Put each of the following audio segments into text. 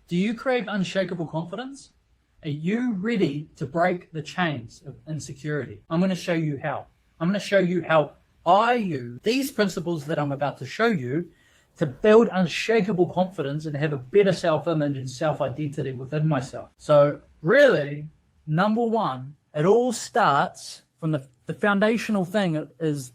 Do you crave unshakable confidence? Are you ready to break the chains of insecurity? I'm going to show you how. I'm going to show you how I use these principles that I'm about to show you to build unshakable confidence and have a better self-image and self-identity within myself. So really, number one, it all starts from the foundational thing is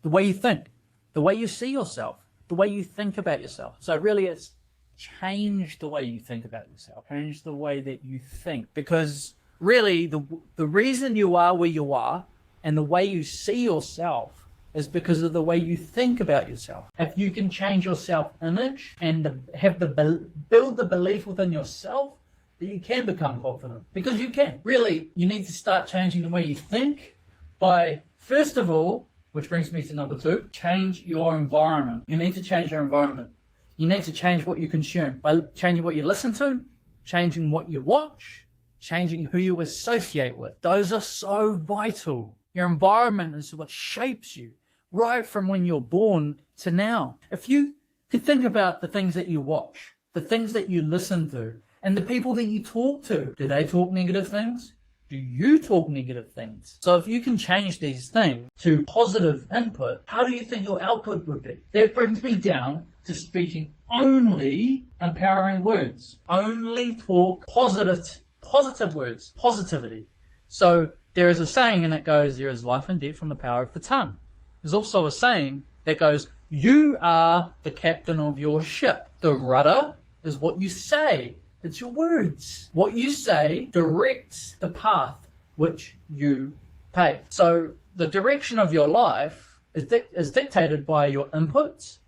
the way you think, the way you see yourself, the way you think about yourself. So really it's change the way you think about yourself, change the way that you think, because really the reason you are where you are and the way you see yourself is because of the way you think about yourself. If you can change your self-image and build the belief within yourself that you can become confident, because you can. Really, you need to start changing the way you think by, first of all, which brings me to number two, change your environment. You need to change your environment. You need to change what you consume by changing what you listen to, changing what you watch, changing who you associate with. Those are so vital. Your environment is what shapes you right from when you're born to now. If you could think about the things that you watch, the things that you listen to, and the people that you talk to, do they talk negative things? Do you talk negative things? So if you can change these things to positive input, how do you think your output would be? That brings me down to speaking only empowering words. Only talk positive words, positivity. So there is a saying and it goes, there is life and death from the power of the tongue. There's also a saying that goes, you are the captain of your ship. The rudder is what you say. It's your words. What you say directs the path which you pave. So the direction of your life is dictated by your inputs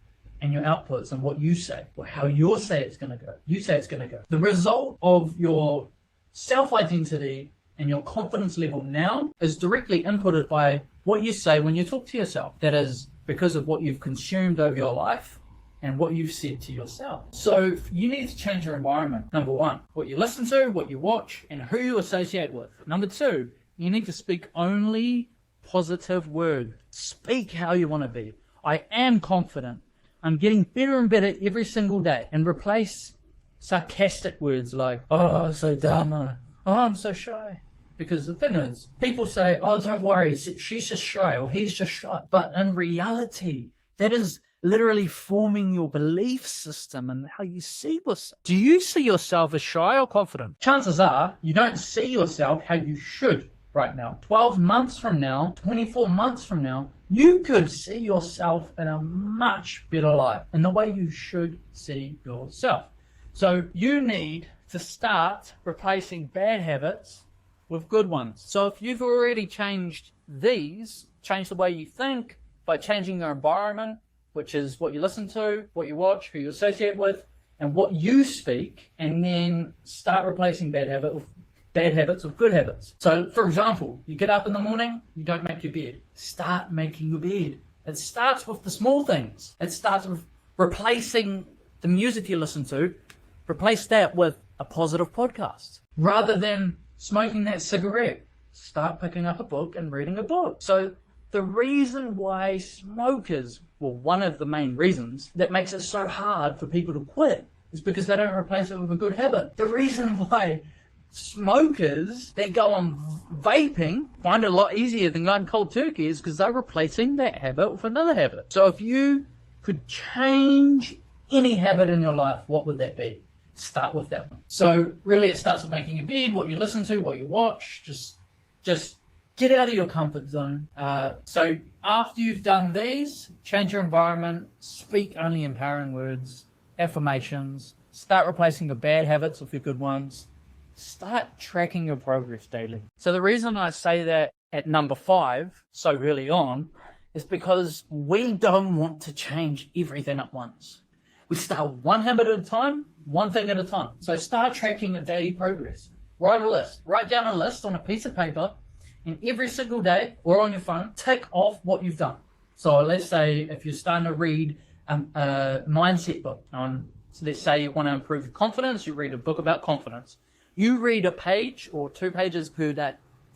and your outputs and what you say, or how you say it's going to go. You say it's going to go. The result of your self-identity and your confidence level now is directly inputted by what you say when you talk to yourself. That is because of what you've consumed over your life and what you've said to yourself. So you need to change your environment. Number one, what you listen to, what you watch, and who you associate with. Number two, you need to speak only positive words. Speak how you want to be. I am confident. I'm getting better and better every single day. And replace sarcastic words like, oh, so dumb. Oh, I'm so shy. Because the thing is, people say, oh, don't worry, she's just shy or he's just shy. But in reality, that is literally forming your belief system and how you see yourself. Do you see yourself as shy or confident? Chances are you don't see yourself how you should right now. 12 months from now, 24 months from now, you could see yourself in a much better light in the way you should see yourself. So you need to start replacing bad habits with good ones. So if you've already changed these, change the way you think by changing your environment, which is what you listen to, what you watch, who you associate with, and what you speak, and then start replacing bad habits with good habits. So, for example, you get up in the morning, you don't make your bed. Start making your bed. It starts with the small things. It starts with replacing the music you listen to, replace that with a positive podcast. Rather than smoking that cigarette, start picking up a book and reading a book. So the reason why smokers, well, one of the main reasons that makes it so hard for people to quit is because they don't replace it with a good habit. The reason why smokers that go on vaping find it a lot easier than going cold turkey is because they're replacing that habit with another habit. So if you could change any habit in your life, what would that be? Start with that one. So really it starts with making your bed, what you listen to, what you watch, just get out of your comfort zone. So after you've done these, change your environment, speak only empowering words, affirmations, start replacing your bad habits with your good ones, start tracking your progress daily. So the reason I say that at number 5 so early on is because we don't want to change everything at once. We start one habit at a time, one thing at a time. So start tracking your daily progress. Write down a list on a piece of paper, and every single day or on your phone, tick off what you've done. So let's say if you're starting to read a mindset book, so let's say you want to improve your confidence, you read a book about confidence. You read a page or 2 pages per day.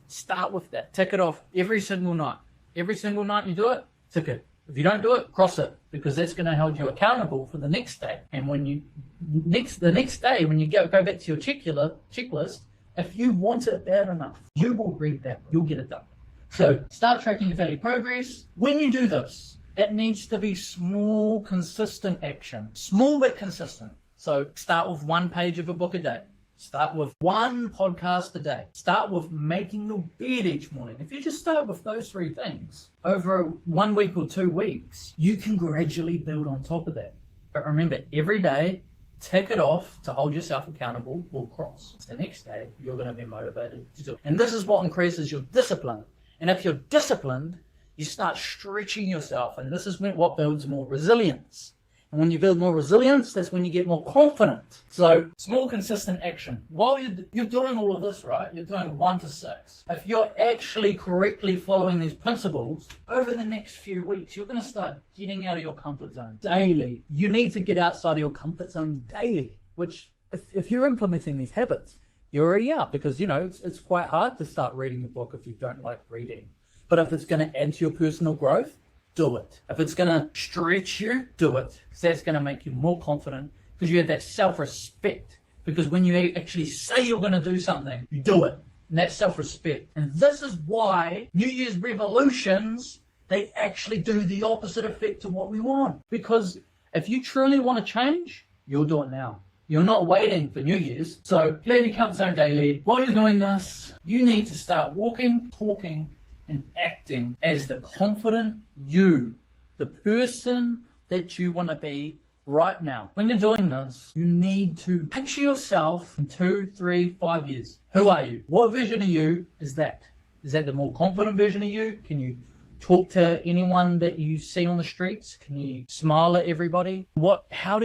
Start with that. Tick it off every single night. Every single night you do it, tick it. If you don't do it, cross it, because that's going to hold you accountable for the next day. And when you the next day, when you go back to your checklist, if you want it bad enough, you will read that. You'll get it done. So start tracking your daily progress. When you do this, it needs to be small, consistent action. Small but consistent. So start with 1 page of a book a day. Start with 1 podcast a day. Start with making your bed each morning. If you just start with those 3 things, over 1 week or 2 weeks, you can gradually build on top of that. But remember, every day, tick it off to hold yourself accountable or cross. The next day, you're going to be motivated to do it. And this is what increases your discipline. And if you're disciplined, you start stretching yourself. And this is what builds more resilience. And when you build more resilience, that's when you get more confident. So, small, consistent action. While you're doing all of this, right, you're doing 1 to 6. If you're actually correctly following these principles, over the next few weeks, you're going to start getting out of your comfort zone daily. You need to get outside of your comfort zone daily, which, if you're implementing these habits, you're already out. Because, it's quite hard to start reading a book if you don't like reading. But if it's going to add to your personal growth, do it. If it's going to stretch you, do it. Because that's going to make you more confident, because you have that self-respect. Because when you actually say you're going to do something, you do it. And that's self-respect. And this is why New Year's revolutions, they actually do the opposite effect to what we want. Because if you truly want to change, you'll do it now. You're not waiting for New Year's. So clear your comfort zone daily. While you're doing this, you need to start walking, talking, and acting as the confident you, the person that you want to be right now. When you're doing this, you need to picture yourself in 2, 3, 5 years. Who are you? What version of you is that? Is that the more confident version of you? Can you talk to anyone that you see on the streets? Can you smile at everybody? How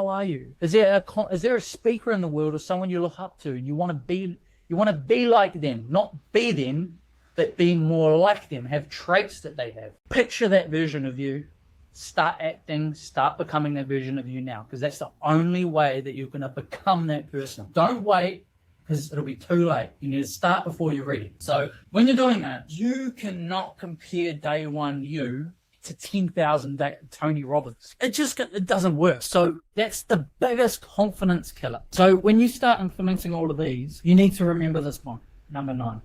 are you? Is there a speaker in the world or someone you look up to and you want to be like them, not be them, but being more like them, have traits that they have. Picture that version of you, start acting, start becoming that version of you now, because that's the only way that you're going to become that person. Don't wait, because it'll be too late. You need to start before you're ready. So when you're doing that, you cannot compare day 1 you to 10,000 Tony Robbins. It doesn't work. So that's the biggest confidence killer. So when you start implementing all of these, you need to remember this one, number 9.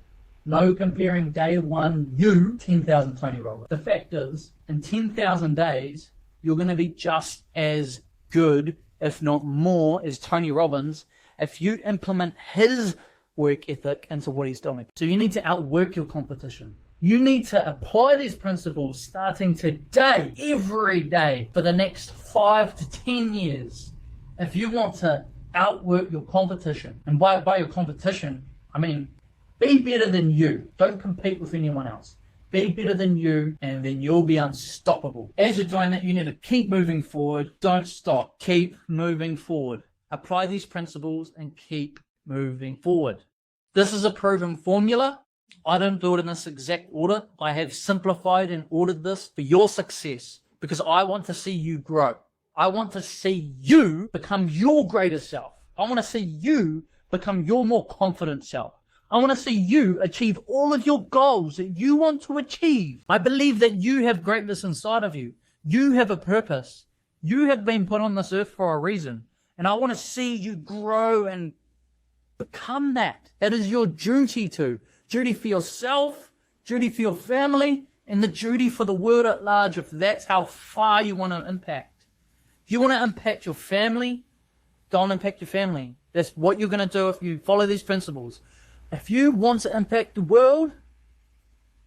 No comparing day 1 you, 10,000 Tony Robbins. The fact is, in 10,000 days, you're going to be just as good, if not more, as Tony Robbins if you implement his work ethic into what he's doing. So you need to outwork your competition. You need to apply these principles starting today, every day, for the next 5 to 10 years. If you want to outwork your competition, and by your competition, I mean, be better than you. Don't compete with anyone else. Be better than you, and then you'll be unstoppable. As you're doing that, you need to keep moving forward. Don't stop. Keep moving forward. Apply these principles and keep moving forward. This is a proven formula. I don't do it in this exact order. I have simplified and ordered this for your success, because I want to see you grow. I want to see you become your greater self. I want to see you become your more confident self. I want to see you achieve all of your goals that you want to achieve. I believe that you have greatness inside of you. You have a purpose. You have been put on this earth for a reason. And I want to see you grow and become that. That is your duty to. Duty for yourself, duty for your family, and the duty for the world at large, if that's how far you want to impact. If you want to impact your family, don't impact your family. That's what you're going to do if you follow these principles. If you want to impact the world,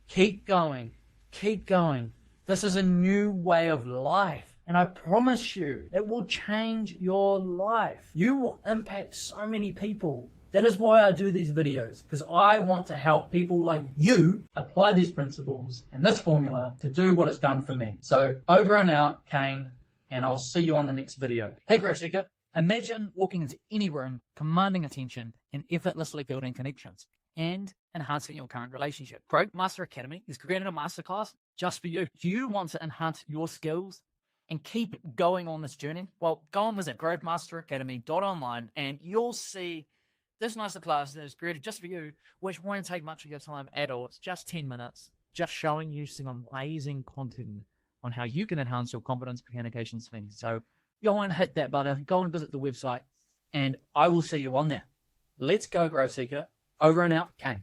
keep going. Keep going. This is a new way of life. And I promise you, it will change your life. You will impact so many people. That is why I do these videos, because I want to help people like you apply these principles and this formula to do what it's done for me. So over and out, Kane, and I'll see you on the next video. Hey, Growth Seeker. Imagine walking into any room, commanding attention, and effortlessly building connections and enhancing your current relationship. Growth Master Academy has created a masterclass just for you. Do you want to enhance your skills and keep going on this journey? Well, go and visit growthmasteracademy.online and you'll see this masterclass that is created just for you, which won't take much of your time at all. It's just 10 minutes, just showing you some amazing content on how you can enhance your confidence, communication, things. So go and hit that button, go and visit the website, and I will see you on there. Let's go, Growth Seeker. Over and out. Kane.